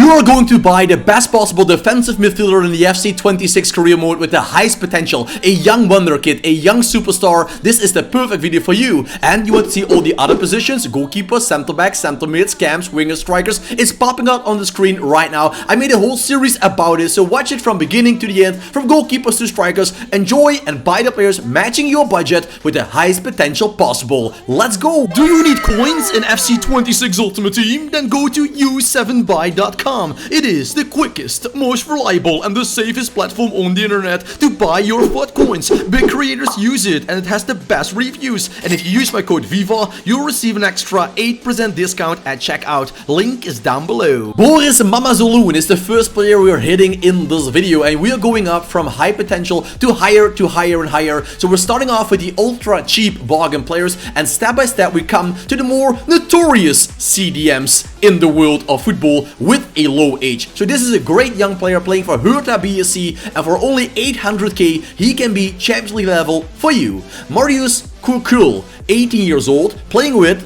You are going to buy the best possible defensive midfielder in the FC26 career mode with the highest potential, a young wonderkid, a young superstar. This is the perfect video for you. And you want to see all the other positions, goalkeepers, center backs, center mids, cams, wingers, strikers. It's popping out on the screen right now. I made a whole series about it, so watch it from beginning to the end, from goalkeepers to strikers. Enjoy and buy the players matching your budget with the highest potential possible. Let's go! Do you need coins in FC26 Ultimate Team? Then go to u7buy.com. It is the quickest, most reliable and the safest platform on the internet to buy your FUT coins. Big creators use it and it has the best reviews. And if you use my code VIVA, you'll receive an extra 8% discount at checkout. Link is down below. Boris Mamazoloon is the first player we are hitting in this video, and we are going up from high potential to higher and higher. So we're starting off with the ultra cheap bargain players, and step by step we come to the more notorious CDMs in the world of football with a low age. So this is a great young player playing for Hertha BSC, and for only 800k he can be Champions League level for you. Marius Kurkul, 18 years old, playing with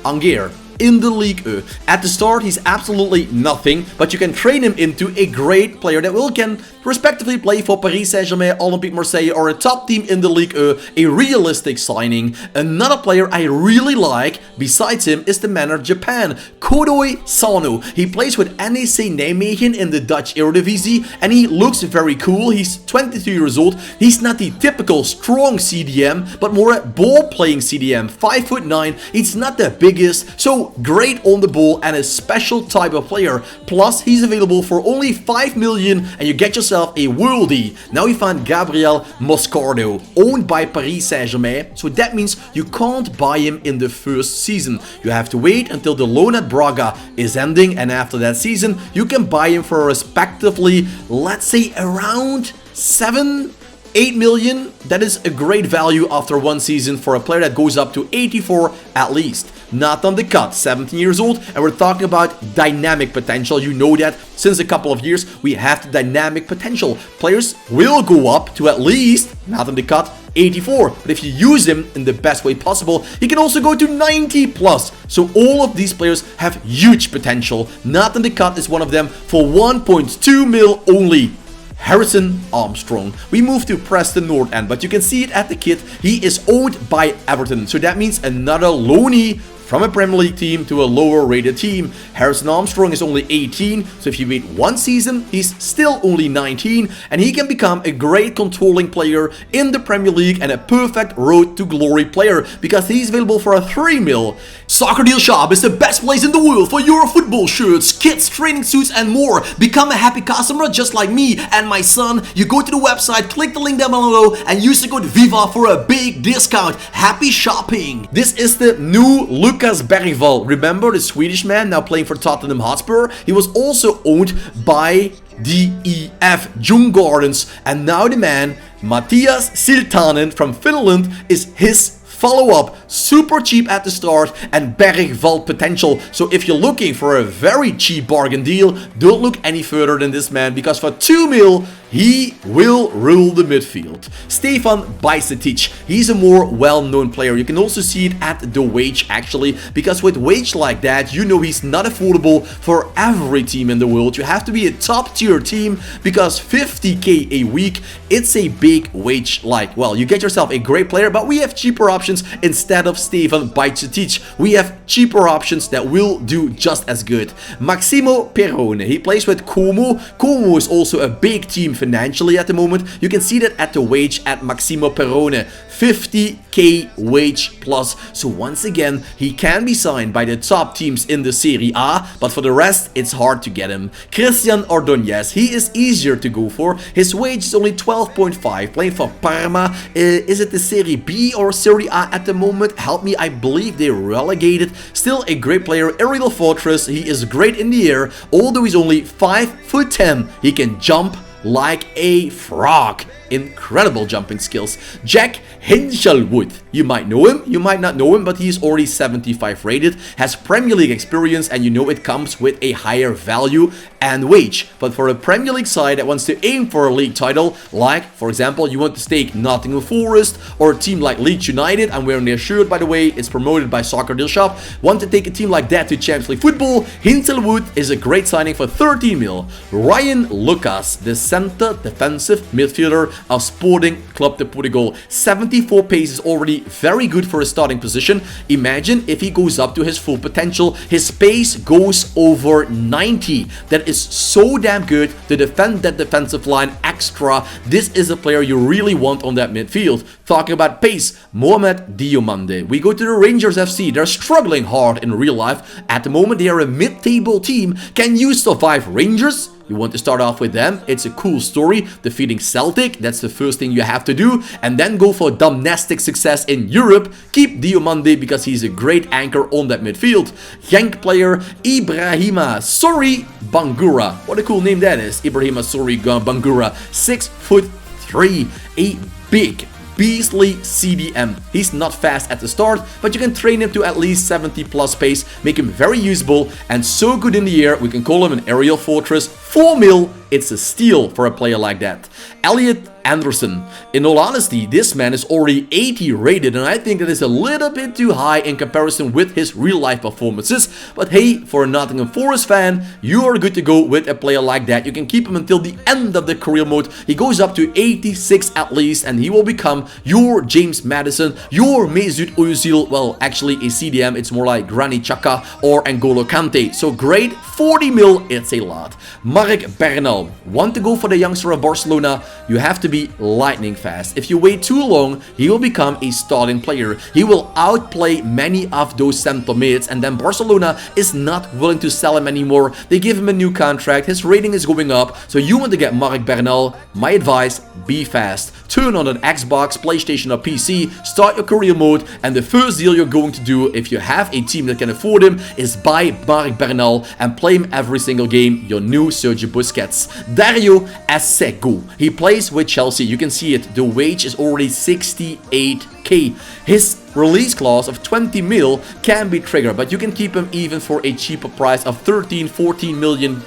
Angers in the League. At the start he's absolutely nothing, but you can train him into a great player that can respectively play for Paris Saint-Germain, Olympique Marseille, or a top team in the League. A realistic signing. Another player I really like besides him is the man of Japan, Kodoi Sano. He plays with NEC Nijmegen in the Dutch Eredivisie, and he looks very cool. He's 22 years old. He's not the typical strong CDM, but more a ball-playing CDM, 5'9". He's not the biggest, so great on the ball and a special type of player. Plus, he's available for only 5 million, and you get yourself a worldie. Now we find Gabriel Moscardo, owned by Paris Saint-Germain, so that means you can't buy him in the first season. You have to wait until the loan at Braga is ending, and after that season you can buy him for respectively, let's say around 7-8 million. That is a great value after one season for a player that goes up to 84 at least. Not on the cut, 17 years old, and we're talking about dynamic potential. You know that since a couple of years we have the dynamic potential. Players will go up to at least, not on the cut, 84, but if you use him in the best way possible, he can also go to 90 plus. So all of these players have huge potential. Not on the cut is one of them for 1.2 mil only. Harrison Armstrong. We move to Preston North End, but you can see it at the kit. He is owned by Everton, so that means another loanee from a Premier League team to a lower rated team. Harrison Armstrong is only 18, so if you wait one season, he's still only 19, and he can become a great controlling player in the Premier League and a perfect road to glory player because he's available for a 3 mil. Soccer Deal Shop is the best place in the world for your football shirts, kits, training suits, and more. Become a happy customer just like me and my son. You go to the website, click the link down below, and use the code VIVA for a big discount. Happy shopping! This is the new Lucas Bergvall. Remember the Swedish man now playing for Tottenham Hotspur? He was also owned by DEF Djurgårdens, and now the man Matthias Siltanen from Finland is his follow-up. Super cheap at the start and Bergvall potential. So if you're looking for a very cheap bargain deal, don't look any further than this man, because for 2 mil he will rule the midfield. Stefan Bajcetic, he's a more well-known player. You can also see it at the wage actually, because with wage like that, you know he's not affordable for every team in the world. You have to be a top tier team, because 50k a week, it's a big wage. Like, well, you get yourself a great player, but we have cheaper options. Instead of Stefan Bajcetic, we have cheaper options that will do just as good. Maximo Perrone, he plays with Como. Como is also a big team financially at the moment. You can see that at the wage at Maximo Perrone, 50k wage plus. So once again, he can be signed by the top teams in the Serie A, but for the rest, it's hard to get him. Christian Ordonez, he is easier to go for. His wage is only 12.5, playing for Parma. Is it the Serie B or Serie A at the moment? Help me, I believe they relegated. Still a great player, aerial fortress. He is great in the air, although he's only 5'10". He can jump like a frog. Incredible jumping skills. Jack Hinchelwood. You might know him, you might not know him, but he's already 75 rated, has Premier League experience, and you know it comes with a higher value and wage. But for a Premier League side that wants to aim for a league title, like, for example, you want to stake Nottingham Forest or a team like Leeds United, I'm wearing their shirt, by the way, it's promoted by Soccer Deal Shop, want to take a team like that to Champions League football, Hinchelwood is a great signing for 13 mil. Ryan Lucas, the center defensive midfielder of Sporting Club de Portugal. 74 pace is already very good for a starting position. Imagine if he goes up to his full potential, his pace goes over 90. That is so damn good to defend that defensive line extra. This is a player you really want on that midfield. Talking about pace, Mohamed Diomande. We go to the Rangers FC. They're struggling hard in real life. At the moment, they are a mid-table team. Can you survive Rangers? You want to start off with them. It's a cool story. Defeating Celtic, that's the first thing you have to do. And then go for domestic success in Europe. Keep Diomande because he's a great anchor on that midfield. Genk player Ibrahima Sorry Bangura. What a cool name that is. Ibrahima Sorry Bangura. 6'3", a big beastly CDM. He's not fast at the start, but you can train him to at least 70 plus pace, make him very usable and so good in the air, we can call him an aerial fortress. 4 mil, it's a steal for a player like that. Elliot Anderson. In all honesty, this man is already 80 rated, and I think that is a little bit too high in comparison with his real life performances. But hey, for a Nottingham Forest fan, you are good to go with a player like that. You can keep him until the end of the career mode. He goes up to 86 at least, and he will become your James Maddison, your Mesut Ozil. Well, actually a CDM, it's more like Granit Xhaka or N'Golo Kante. So great, 40 mil, it's a lot. Marc Bernal. Want to go for the youngster of Barcelona? You have to be lightning fast. If you wait too long, he will become a starting player. He will outplay many of those center mids, and then Barcelona is not willing to sell him anymore. They give him a new contract. His rating is going up. So you want to get Marc Bernal? My advice, be fast. Turn on an Xbox, PlayStation or PC, start your career mode, and the first deal you're going to do if you have a team that can afford him is buy Marc Bernal and play him every single game, your new Sergio Busquets. Dario Asego. He plays with Chelsea. You can see it. The wage is already 68k. His release clause of 20 mil can be triggered, but you can keep him even for a cheaper price of 13-14 million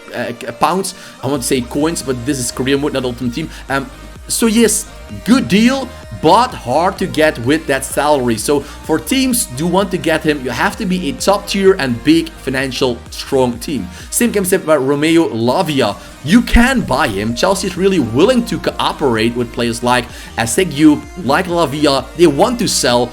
pounds. I want to say coins, but this is career mode, not Ultimate Team. So yes, good deal, but hard to get with that salary. So for teams do want to get him, you have to be a top tier and big financial strong team. Same can be said about Romeo Lavia. You can buy him. Chelsea is really willing to cooperate with players like Asegu, like Lavia. They want to sell.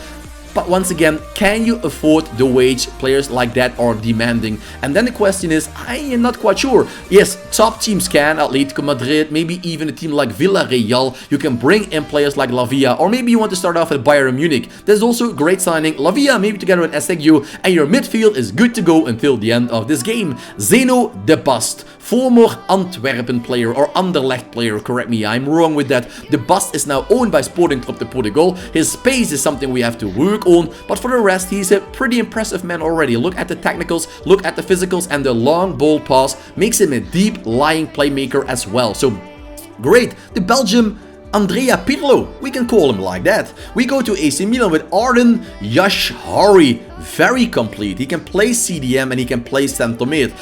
But once again, can you afford the wage players like that are demanding? And then the question is, I am not quite sure. Yes, top teams can, Atletico Madrid, maybe even a team like Villarreal. You can bring in players like Lavia, or maybe you want to start off at Bayern Munich. There's also a great signing, Lavia, maybe together with Asegu, and your midfield is good to go until the end of this game. Zeno de Bast, former Antwerpen player or Anderlecht player, correct me, I'm wrong with that. De Bast is now owned by Sporting Club de Portugal. His pace is something we have to work on, but for the rest, he's a pretty impressive man already. Look at the technicals, look at the physicals, and the long ball pass makes him a deep lying playmaker as well. So great. The Belgium Andrea Pirlo, we can call him like that. We go to AC Milan with Arden Yashari. Very complete. He can play CDM and he can play center mid.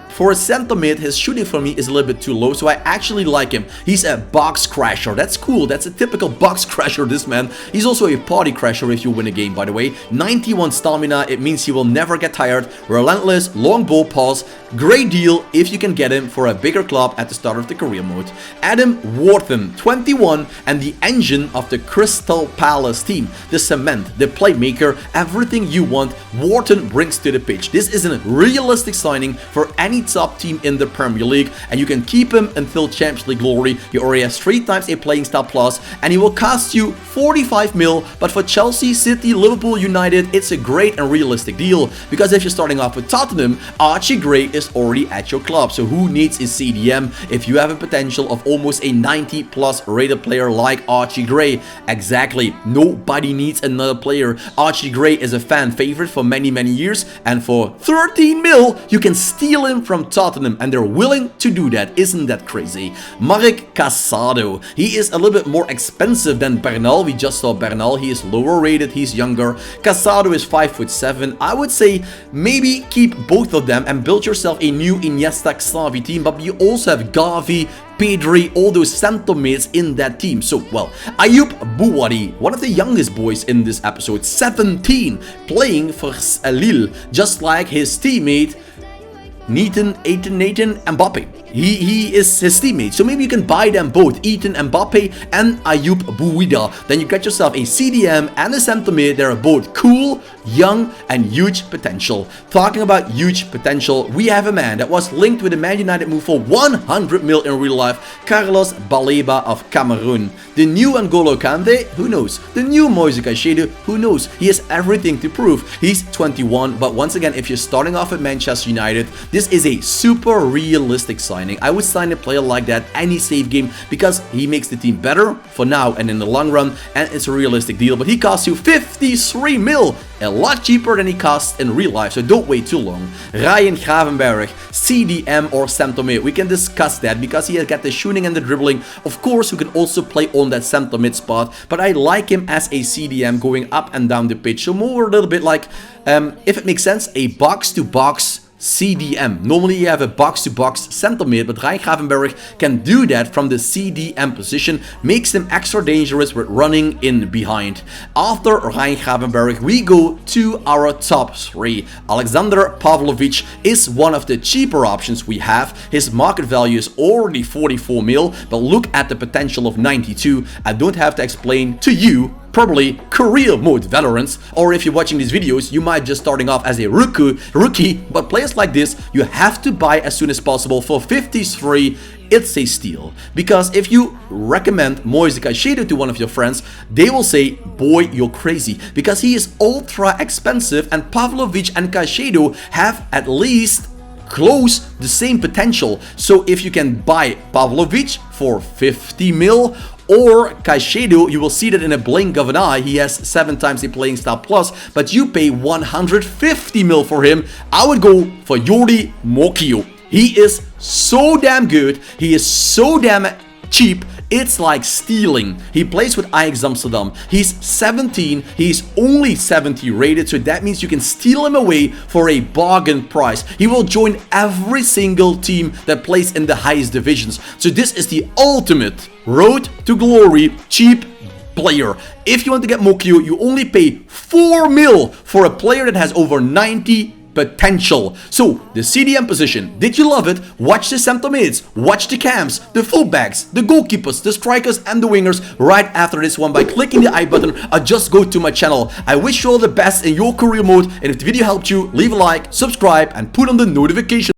For a center mid, his shooting for me is a little bit too low, so I actually like him. He's a box crasher. That's cool. That's a typical box crasher, this man. He's also a party crasher if you win a game, by the way. 91 stamina. It means he will never get tired. Relentless, long ball pass. Great deal if you can get him for a bigger club at the start of the career mode. Adam Wharton, 21, and the engine of the Crystal Palace team. The cement, the playmaker, everything you want, Wharton brings to the pitch. This is a realistic signing for any top team in the Premier League, and you can keep him until Champions League glory. He already has 3 times a playing style plus, and he will cost you 45 mil, but for Chelsea, City, Liverpool, United, it's a great and realistic deal, because if you're starting off with Tottenham, Archie Gray is already at your club, so who needs a CDM if you have a potential of almost a 90 plus rated player like Archie Gray? Exactly, nobody needs another player. Archie Gray is a fan favorite. favorite for many years, and for 13 mil you can steal him from Tottenham, and they're willing to do that. Isn't that crazy? Marek Casado, he is a little bit more expensive than Bernal. We just saw Bernal, he is lower rated, he's younger. Casado is 5'7". I would say maybe keep both of them and build yourself a new Iniesta Xavi team, but you also have Gavi, Pedri, all those center mids in that team. So, well, Ayoub Bouwadi, one of the youngest boys in this episode, 17, playing for Lille, just like his teammate Nathan Mbappe. He is his teammate, so maybe you can buy them both, Ethan Mbappe and Ayoub Bouwadi. Then you get yourself a CDM and a center mid. They're both cool, young, and huge potential. Talking about huge potential, we have a man that was linked with the Man United move for 100 mil in real life, Carlos Baleba of Cameroon. The new N'Golo Kante, who knows? The new Moise Caicedo, who knows? He has everything to prove. He's 21, but once again, if you're starting off at Manchester United, this is a super realistic sign. I would sign a player like that any save game because he makes the team better for now and in the long run, and it's a realistic deal. But he costs you 53 mil, a lot cheaper than he costs in real life, so don't wait too long. Ryan Gravenberg, CDM or center mid, we can discuss that because he has got the shooting and the dribbling, of course, who can also play on that center mid spot, but I like him as a CDM going up and down the pitch, so more a little bit like, if it makes sense, a box-to-box CDM. Normally you have a box-to-box center mid, but Ryan Gravenberg can do that from the CDM position, makes him extra dangerous with running in behind. After Ryan Gravenberg, we go to our top 3. Alexander Pavlovic is one of the cheaper options we have. His market value is already 44 mil, but look at the potential of 92. I don't have to explain to you, probably career mode veterans, or if you're watching these videos, you might just starting off as a rookie, but players like this, you have to buy as soon as possible. For 53, it's a steal. Because if you recommend Moise Caicedo to one of your friends, they will say, boy, you're crazy, because he is ultra expensive, and Pavlovic and Caicedo have at least close the same potential. So if you can buy Pavlovic for 50 mil, or Caicedo, you will see that in a blink of an eye, he has 7 times the playing style plus, but you pay 150 mil for him. I would go for Jordi Mokio. He is so damn good. He is so damn cheap. It's like stealing. He plays with Ajax Amsterdam. He's 17. He's only 70 rated, so that means you can steal him away for a bargain price. He will join every single team that plays in the highest divisions. So this is the ultimate road to glory cheap player. If you want to get Mokio, you only pay 4 mil for a player that has over 90 potential. So the CDM position, did you love it? Watch the center mids, watch the cams, the fullbacks, the goalkeepers, the strikers and the wingers right after this one by clicking the I button, or just go to my channel. I wish you all the best in your career mode, and if the video helped you, leave a like, subscribe and put on the notification